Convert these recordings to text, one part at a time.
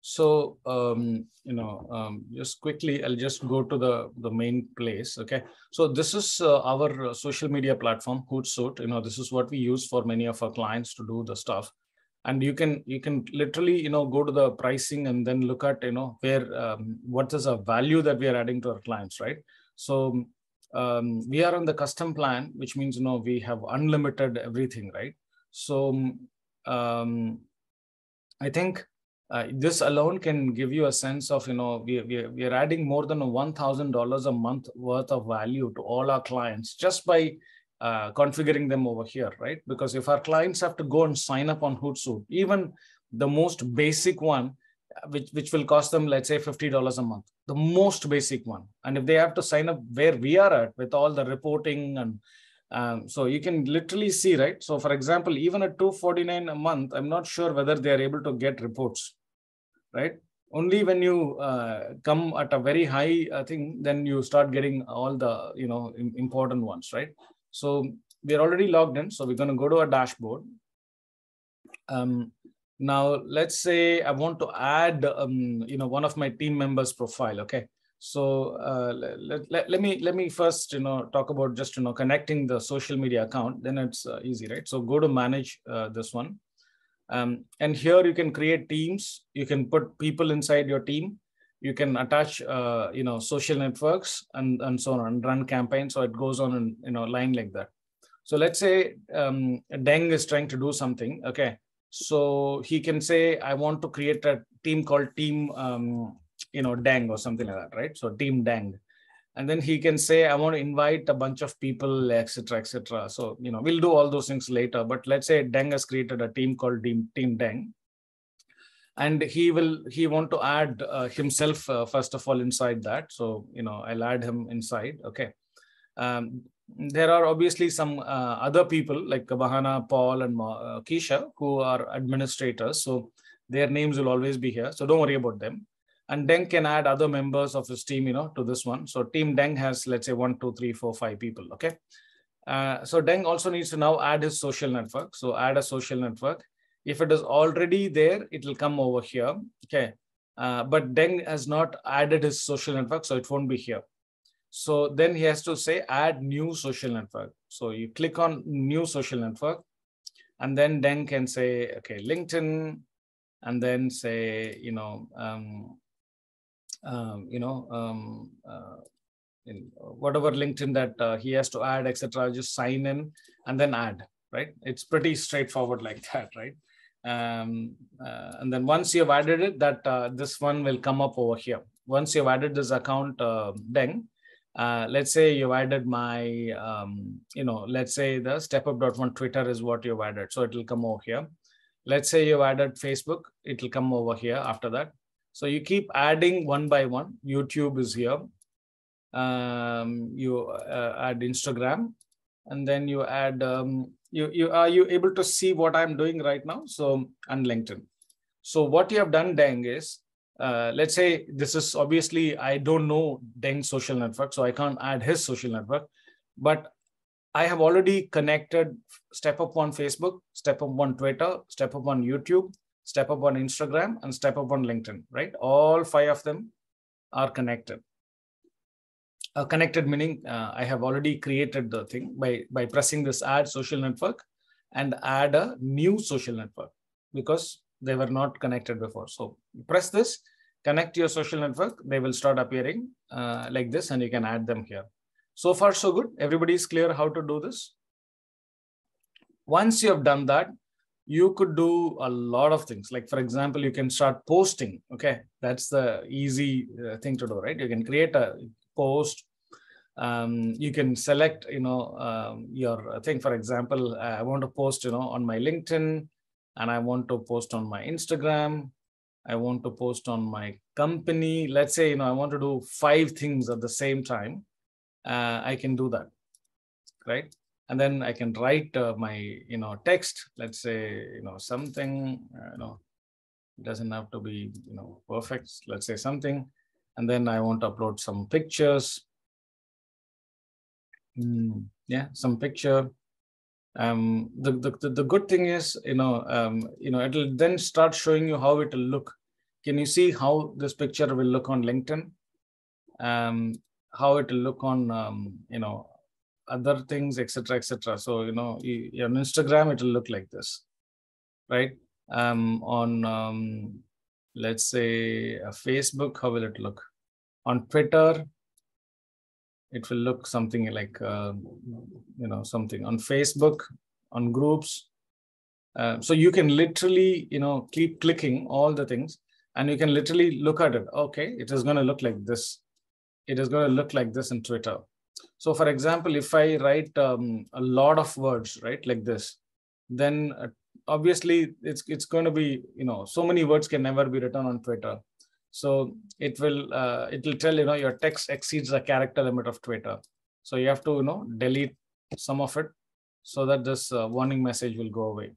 So, just quickly, I'll just go to the main place. Okay. So this is our social media platform, Hootsuite. This is what we use for many of our clients to do the stuff. And you can literally, go to the pricing and then look at, where, what is a value that we are adding to our clients, right? So we are on the custom plan, which means, we have unlimited everything, right? So I think this alone can give you a sense of, we are adding more than $1,000 a month worth of value to all our clients just by configuring them over here, right? Because if our clients have to go and sign up on Hootsuite, even the most basic one, which will cost them, let's say, $50 a month, the most basic one. And if they have to sign up where we are at with all the reporting and so you can literally see, right? So for example, even at $249 a month, I'm not sure whether they are able to get reports, right? Only when you come at a very high thing, then you start getting all the, important ones, right? So we're already logged in. So we're going to go to our dashboard. Now, let's say I want to add, one of my team members' profile. Okay. So let me first, talk about just, connecting the social media account. Then it's easy, right? So go to manage this one. And here you can create teams. You can put people inside your team. You can attach, social networks and so on, and run campaigns. So it goes on in, line like that. So let's say Deng is trying to do something. Okay. So he can say, I want to create a team called Team, Deng or something like that, right? So Team Deng. And then he can say, I want to invite a bunch of people, etc., etc. So, we'll do all those things later. But let's say Deng has created a team called Team Deng. And he want to add himself, first of all, inside that. So, I'll add him inside. Okay. There are obviously some other people like Bahana, Paul, and Keisha, who are administrators. So their names will always be here. So don't worry about them. And Deng can add other members of his team, to this one. So Team Deng has, let's say, 1, 2, 3, 4, 5 people. Okay. So Deng also needs to now add his social network. So add a social network. If it is already there, it will come over here. Okay. But Deng has not added his social network, so it won't be here. So then he has to say, add new social network. So you click on new social network, and then Deng can say, okay, LinkedIn, and then say, whatever LinkedIn that he has to add, etc. Just sign in and then add, right? It's pretty straightforward like that, right? And then once you've added it, that this one will come up over here. Once you've added this account, Deng, let's say you've added my, let's say the StepUp.1 Twitter is what you've added. So it will come over here. Let's say you've added Facebook, it will come over here after that. So you keep adding one by one. YouTube is here. You add Instagram, and then you add, are you able to see what I'm doing right now? So, and LinkedIn. So what you have done, Deng, is, let's say this is obviously, I don't know Deng's social network, so I can't add his social network, but I have already connected StepUp on Facebook, StepUp on Twitter, StepUp on YouTube, StepUp on Instagram, and StepUp on LinkedIn, right? All 5 of them are connected. Connected meaning I have already created the thing by pressing this add social network and add a new social network because they were not connected before. So press this, connect your social network. They will start appearing like this, and you can add them here. So far, so good. Everybody is clear how to do this. Once you have done that, you could do a lot of things. Like, for example, you can start posting. Okay, that's the easy thing to do, right? You can create a post. You can select, your thing. For example, I want to post, on my LinkedIn, and I want to post on my Instagram. I want to post on my company. Let's say, I want to do 5 things at the same time. I can do that, right? And then I can write my, text. Let's say, something, it doesn't have to be, perfect. Let's say something. And then I want to upload some pictures. Yeah, some picture. The good thing is, it'll then start showing you how it will look. Can you see how this picture will look on LinkedIn? How it will look on, other things, etc., etc. So, on Instagram, it will look like this, right? On, let's say, Facebook, how will it look? On Twitter, it will look something like, something on Facebook, on groups. So you can literally, keep clicking all the things, and you can literally look at it. Okay, it is going to look like this. It is going to look like this in Twitter. So for example, if I write a lot of words, right, like this, then obviously it's going to be, so many words can never be written on Twitter. So it will tell, your text exceeds the character limit of Twitter. So you have to, delete some of it so that this warning message will go away.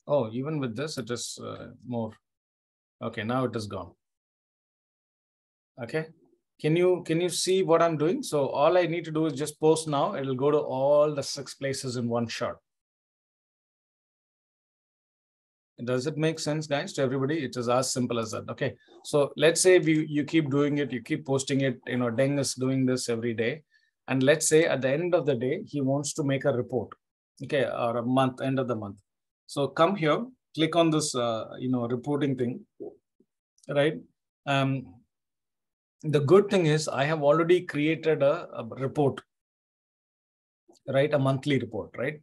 Oh, even with this, it is more. Okay, now it is gone. Okay. Can you see what I'm doing? So all I need to do is just post now. It'll go to all the 6 places in one shot. Does it make sense, guys, to everybody? It is as simple as that. Okay. So let's say you keep doing it, you keep posting it, Deng is doing this every day. And let's say at the end of the day, he wants to make a report, okay, or a month, end of the month. So come here, click on this, reporting thing, right? The good thing is I have already created a report, right? A monthly report, right?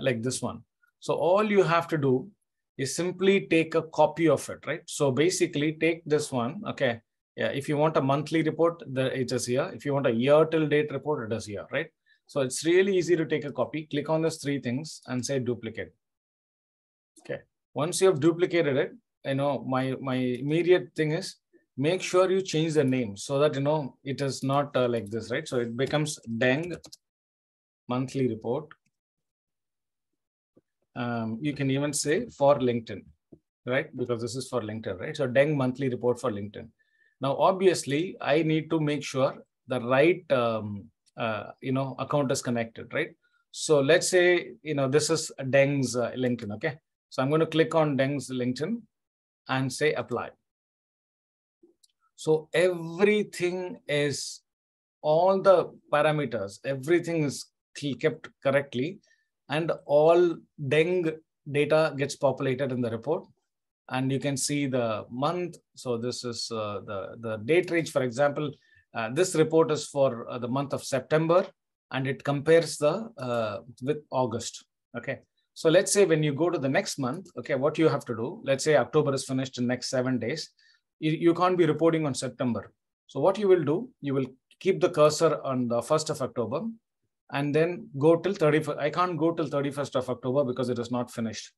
Like this one. So all you have to do is simply take a copy of it, right? So basically take this one, okay? Yeah, if you want a monthly report, it is here. If you want a year till date report, it is here, right? So it's really easy to take a copy. Click on these 3 things and say duplicate. Okay. Once you have duplicated it, my immediate thing is make sure you change the name so that, it is not like this, right? So it becomes Deng monthly report. You can even say for LinkedIn, right? Because this is for LinkedIn, right? So Deng monthly report for LinkedIn. Now, obviously, I need to make sure the right, account is connected, right? So let's say, this is Deng's LinkedIn, okay? So I'm going to click on Deng's LinkedIn and say apply. So everything is, all the parameters, everything is kept correctly, and all Deng data gets populated in the report. And you can see the month. So this is the date range, for example. This report is for the month of September, and it compares with August. Okay. So let's say when you go to the next month, okay, what you have to do, let's say October is finished in next 7 days. You can't be reporting on September. So what you will do, you will keep the cursor on the 1st of October and then go till 31st. I can't go till 31st of October because it is not finished.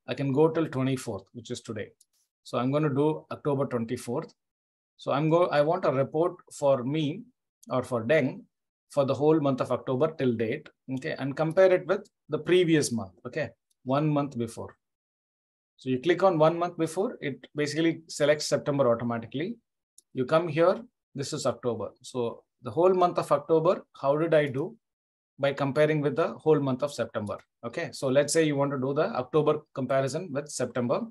I can go till 24th, which is today. So I'm going to do October 24th. So I want a report for me or for Deng for the whole month of October till date, okay, and compare it with the previous month, okay, 1 month before. So you click on 1 month before, it basically selects September automatically. You come here, this is October. So the whole month of October, how did I do? By comparing with the whole month of September. Okay, so let's say you want to do the October comparison with September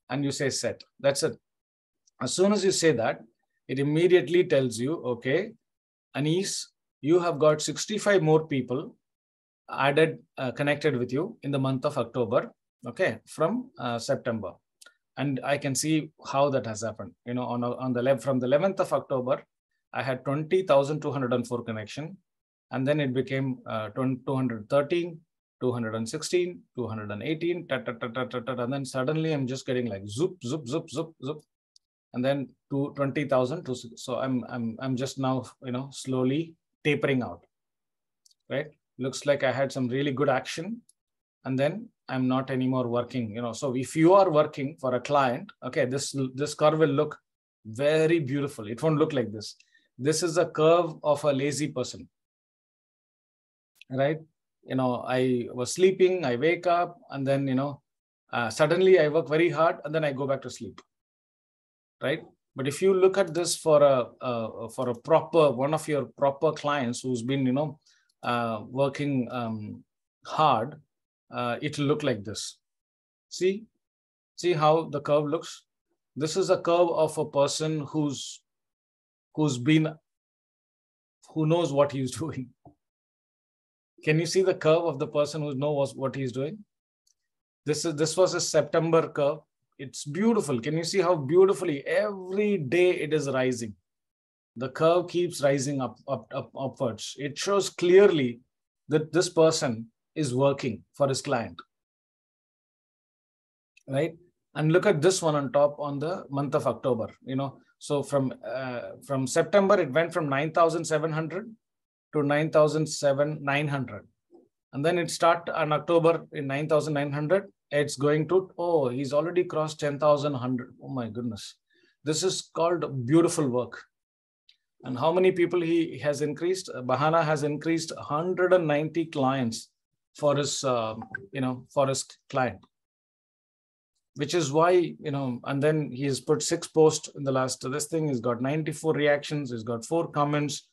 and you say set. That's it. As soon as you say that, it immediately tells you, okay, Anis, you have got 65 more people added, connected with you in the month of October, okay, from September. And I can see how that has happened. From the 11th of October, I had 20,204 connection. And then it became 213, 216, 218, and then suddenly I'm just getting like zoop, zoop, zoop, zoop, zoop, and then to 20,000. So I'm just now, slowly tapering out, right? Looks like I had some really good action, and then I'm not anymore working. So if you are working for a client, okay, this curve will look very beautiful. It won't look like this. This is a curve of a lazy person. Right? I was sleeping, I wake up, and then, suddenly I work very hard, and then I go back to sleep. Right? But if you look at this for a proper, one of your proper clients who's been, working hard, it will look like this. See, See how the curve looks? This is a curve of a person who knows what he's doing. Can you see the curve of the person who knows what he's doing? This was a September curve. It's beautiful. Can you see how beautifully every day it is rising? The curve keeps rising upwards. It shows clearly that this person is working for his client, right? And look at this one on top on the month of October. So from September it went from 9,700 to 9,900, and then it start on October in 9,900. It's going to he's already crossed 10,100. Oh my goodness, this is called beautiful work. And how many people he has increased? Bahana has increased 190 clients for his for his client, which is why, and then he's put 6 posts in the last this thing. He's got 94 reactions. He's got 4 comments.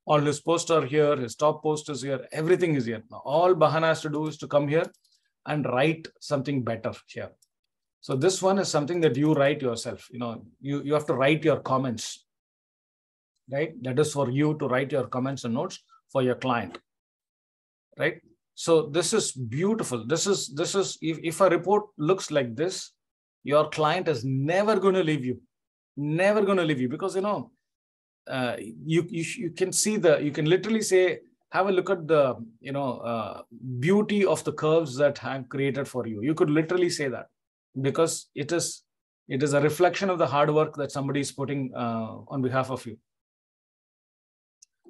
All his posts are here. His top post is here. Everything is here. Now, all Bahana has to do is to come here and write something better here. So this one is something that you write yourself. You have to write your comments, right? That is for you to write your comments and notes for your client, right? So this is beautiful. This is if a report looks like this, your client is never going to leave you, never going to leave you, because you can see you can literally say, have a look at the beauty of the curves that I'm created for you. You could literally say that, because it is a reflection of the hard work that somebody is putting on behalf of you,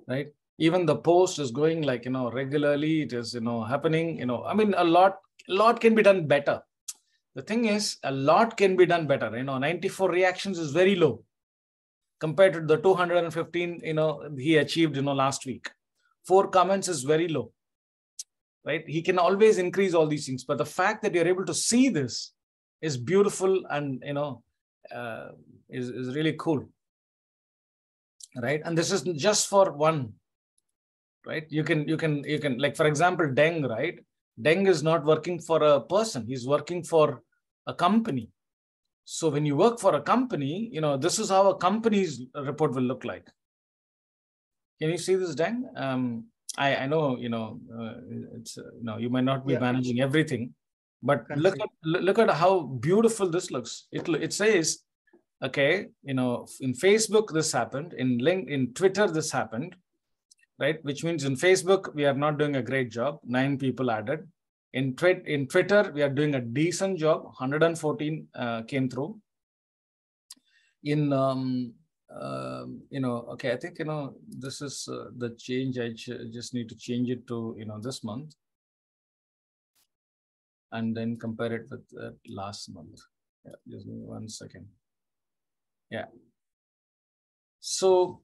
right? Even the post is going like, regularly. It is, happening, I mean, a lot can be done better. The thing is, a lot can be done better. 94 reactions is very low compared to the 215, he achieved, last week. 4 comments is very low, right? He can always increase all these things. But the fact that you're able to see this is beautiful and, is really cool, right? And this is just for one, right? You can like, for example, Deng, right? Deng is not working for a person. He's working for a company. So when you work for a company, this is how a company's report will look like. Can you see this, Deng? I know, it's, you might not be managing everything, but look at how beautiful this looks. It says, okay, in Facebook, this happened. In Twitter, this happened, right? Which means in Facebook, we are not doing a great job. 9 people added. In Twitter, we are doing a decent job. 114 came through. In, okay, I think, this is the change. I just need to change it to, this month. And then compare it with last month. Yeah, just give me 1 second. Yeah. So,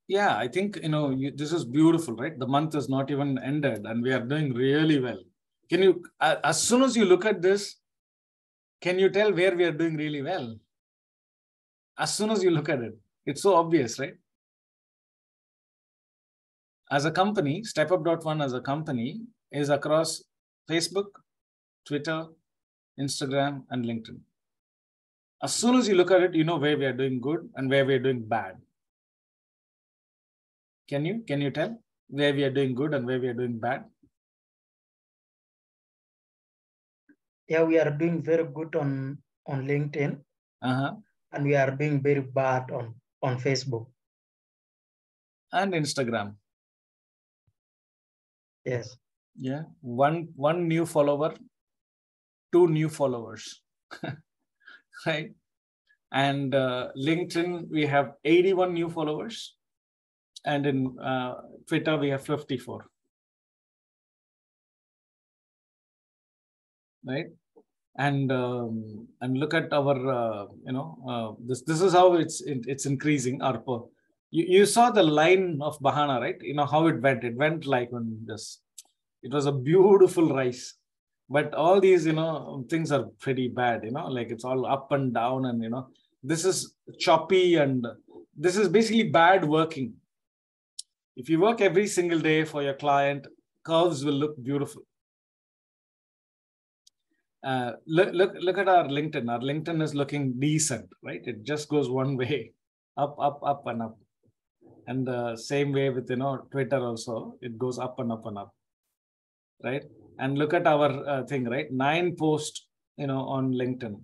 yeah, I think, this is beautiful, right? The month is not even ended and we are doing really well. Can you, as soon as you look at this, can you tell where we are doing really well? As soon as you look at it, it's so obvious, right? As a company, StepUp.One as a company is across Facebook, Twitter, Instagram, and LinkedIn. As soon as you look at it, you know where we are doing good and where we are doing bad. Can you tell where we are doing good and where we are doing bad? Yeah, we are doing very good on LinkedIn. And we are doing very bad on Facebook. And Instagram. Yes. Yeah. One new follower, 2 new followers. Right? And LinkedIn, we have 81 new followers. And in Twitter, we have 54. Right? And look at our, this is how it's increasing. Our you saw the line of Bahana, right? How it went. It went like when this. It was a beautiful rise. But all these, things are pretty bad, like it's all up and down and, this is choppy and this is basically bad working. If you work every single day for your client, curves will look beautiful. Look at our LinkedIn. Our LinkedIn is looking decent, right? It just goes one way, up, and up. And the same way with, Twitter also, it goes up and up and up, right? And look at our thing, right? 9 posts, on LinkedIn.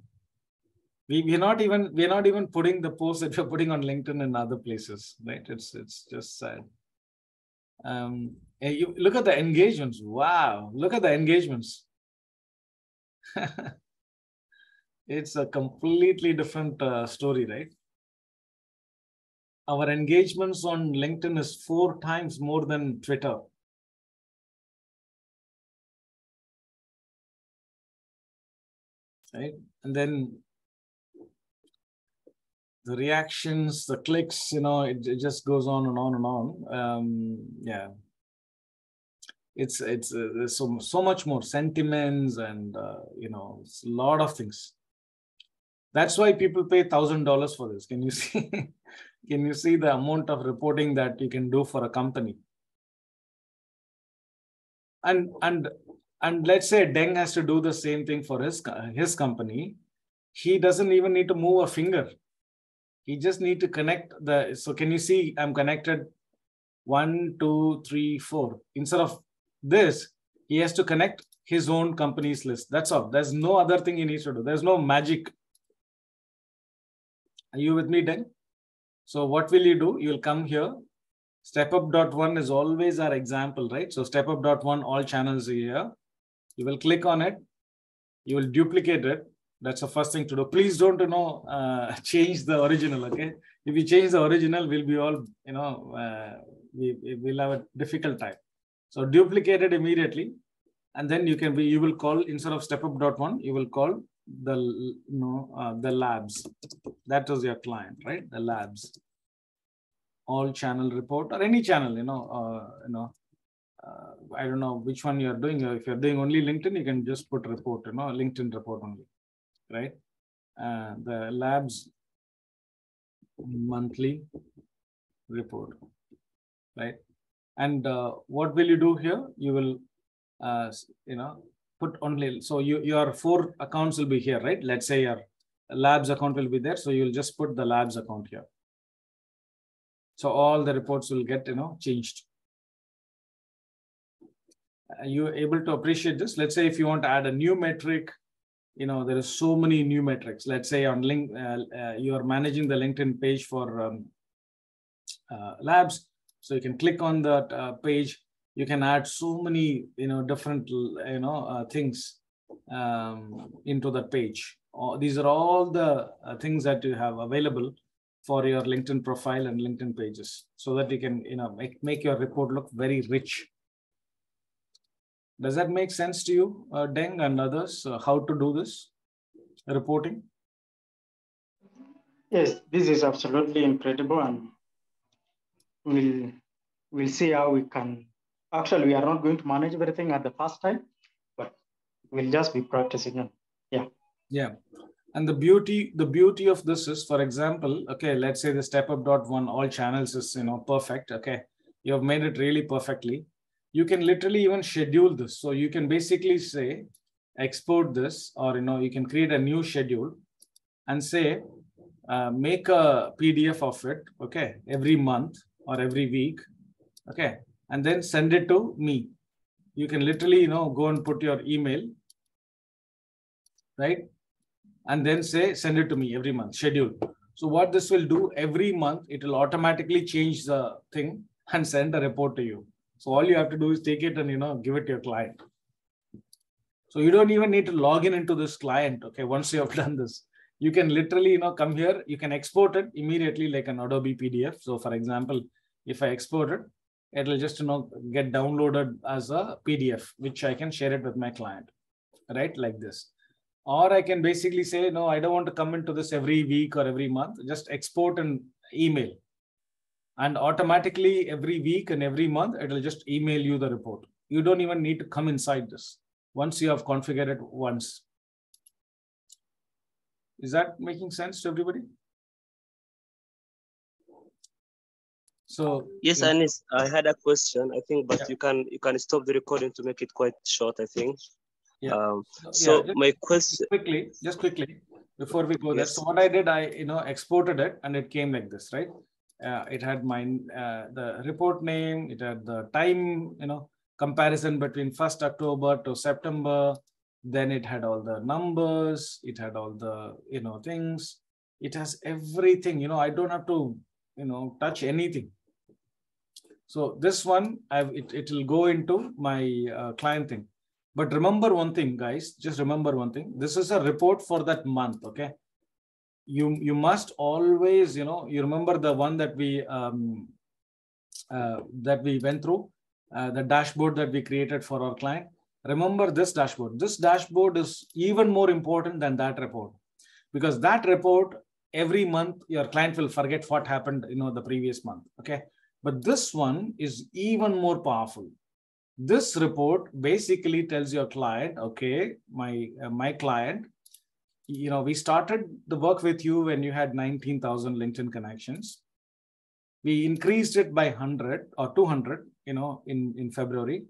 We're not even putting the posts that we're putting on LinkedIn and other places, right? It's just sad. You look at the engagements. Wow, look at the engagements. It's a completely different story, right? Our engagements on LinkedIn is 4 times more than Twitter. Right? And then the reactions, the clicks, it just goes on and on and on. Yeah. It's there's so much more sentiments and, it's a lot of things. That's why people pay $1,000 for this. Can you see? Can you see the amount of reporting that you can do for a company? And let's say Deng has to do the same thing for his company. He doesn't even need to move a finger. He just need to connect so can you see I'm connected 1, 2, 3, 4. Instead of this, he has to connect his own company's list. That's all. There's no other thing he needs to do. There's no magic. Are you with me, Deng? So what will you do? You'll come here. StepUp.1 is always our example, right? So StepUp.1, all channels are here. You will click on it. You will duplicate it. That's the first thing to do. Please don't, change the original, okay? If you change the original, we'll be all, we'll have a difficult time. So duplicate it immediately. And then you will call, instead of StepUp.1, you will call the labs. That was your client, right? The labs. All channel report or any channel, I don't know which one you're doing. If you're doing only LinkedIn, you can just put report, LinkedIn report only, right? The labs monthly report, right? And what will you do here? You will, put only, so your 4 accounts will be here, right? Let's say your labs account will be there. So you'll just put the labs account here. So all the reports will get, changed. Are you able to appreciate this? Let's say if you want to add a new metric, there are so many new metrics. Let's say on you are managing the LinkedIn page for labs. So you can click on that page. You can add so many, different, things into that page. These are all the things that you have available for your LinkedIn profile and LinkedIn pages, so that you can, make your report look very rich. Does that make sense to you, Deng and others, how to do this reporting? Yes, this is absolutely incredible, and we'll see how we can. Actually, we are not going to manage everything at the first time, but we'll just be practicing it. Yeah. Yeah. And the beauty of this is, for example, okay, let's say the StepUp.1 all channels is, perfect. Okay, you have made it really perfectly. You can literally even schedule this. So you can basically say, export this, or, you can create a new schedule and say, make a PDF of it, okay, every month or every week, okay, and then send it to me. You can literally, go and put your email, right? And then say, send it to me every month, schedule. So what this will do, every month, it will automatically change the thing and send a report to you. So all you have to do is take it and, give it to your client. So you don't even need to log into this client, okay, once you have done this. You can literally, come here, you can export it immediately like an Adobe PDF. So for example, if I export it, it'll just, get downloaded as a PDF, which I can share it with my client, right? Like this. Or I can basically say, no, I don't want to come into this every week or every month. Just export an email. And automatically every week and every month, it'll just email you the report. You don't even need to come inside this once you have configured it once. Is that making sense to everybody? So yes, Anis, I had a question, I think, but yeah, you can stop the recording to make it quite short, I think. So my question, just quickly, before we go there. So what I did, I exported it, and it came like this, right? It had the report name, it had the time, comparison between 1st October to September. Then it had all the numbers, it had all the things. It has everything. I don't have to touch anything. So this one, it will go into my client thing. But remember one thing, guys, just remember one thing. This is a report for that month, okay? You must always, you remember the one that we went through, the dashboard that we created for our client. Remember this dashboard. This dashboard is even more important than that report, because that report, every month, your client will forget what happened, the previous month, okay? But this one is even more powerful. This report basically tells your client, okay, my client, we started the work with you when you had 19,000 LinkedIn connections. We increased it by 100 or 200, in February,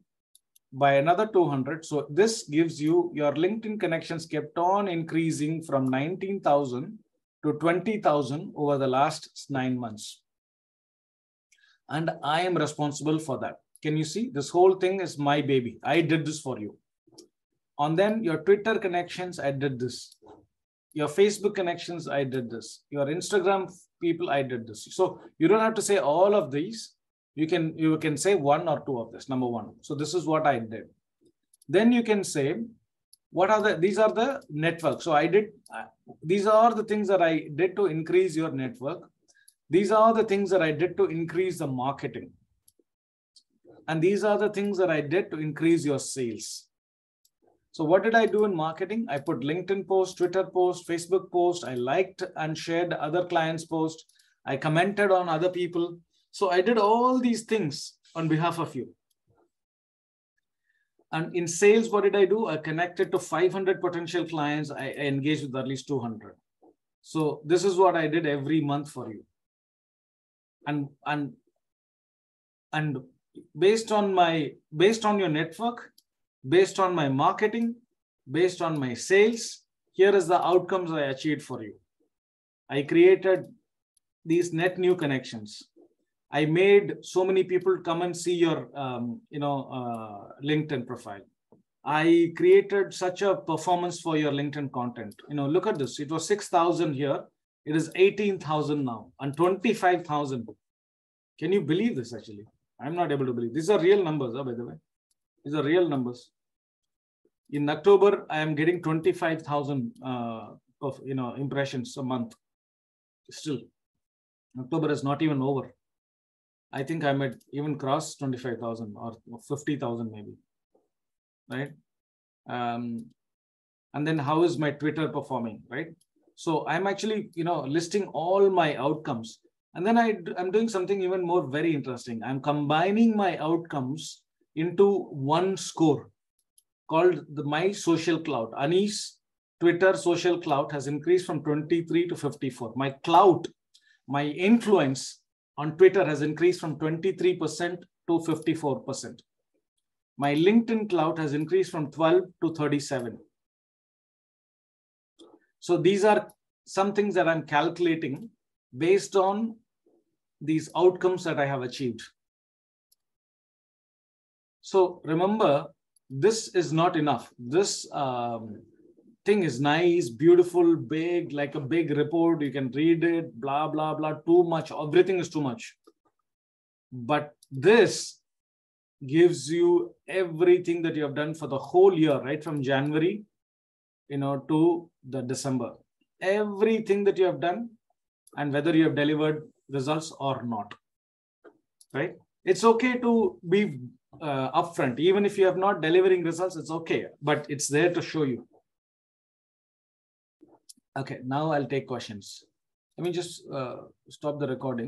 by another 200. So this gives you, your LinkedIn connections kept on increasing from 19,000 to 20,000 over the last 9 months. And I am responsible for that. Can you see? This whole thing is my baby. I did this for you. And then your Twitter connections, I did this. Your Facebook connections, I did this. Your Instagram people, I did this. So you don't have to say all of these. You can say one or two of this, number one. So this is what I did. Then you can say, these are the network. So these are the things that I did to increase your network. These are the things that I did to increase the marketing. And these are the things that I did to increase your sales. So what did I do in marketing? I put LinkedIn post, Twitter post, Facebook post. I liked and shared other clients' posts. I commented on other people. So I did all these things on behalf of you. And in sales, what did I do? I connected to 500 potential clients. I engaged with at least 200. So this is what I did every month for you. And based on your network, based on my marketing, based on my sales, here is the outcomes I achieved for you. I created these net new connections. I made so many people come and see your LinkedIn profile. I created such a performance for your LinkedIn content. Look at this. It was 6,000 here. It is 18,000 now and 25,000. Can you believe this? Actually, I'm not able to believe. These are real numbers, by the way. These are real numbers. In October, I am getting 25,000 of impressions a month. Still, October is not even over. I think I might even cross 25,000 or 50,000 maybe, right? And then how is my Twitter performing, right? So I'm actually, listing all my outcomes. And then I'm doing something even more very interesting. I'm combining my outcomes into one score called my social clout. Ani's Twitter social clout has increased from 23 to 54. My clout, my influence on Twitter has increased from 23% to 54%. My LinkedIn clout has increased from 12 to 37. So these are some things that I'm calculating based on these outcomes that I have achieved. So remember, this is not enough. This thing is nice, beautiful, big, like a big report. You can read it, blah, blah, blah, too much. Everything is too much. But this gives you everything that you have done for the whole year, right? From January, to the December. Everything that you have done and whether you have delivered results or not, right? It's okay to be upfront. Even if you have not delivering results, it's okay, but it's there to show you. Okay, now I'll take questions. Let me just stop the recording.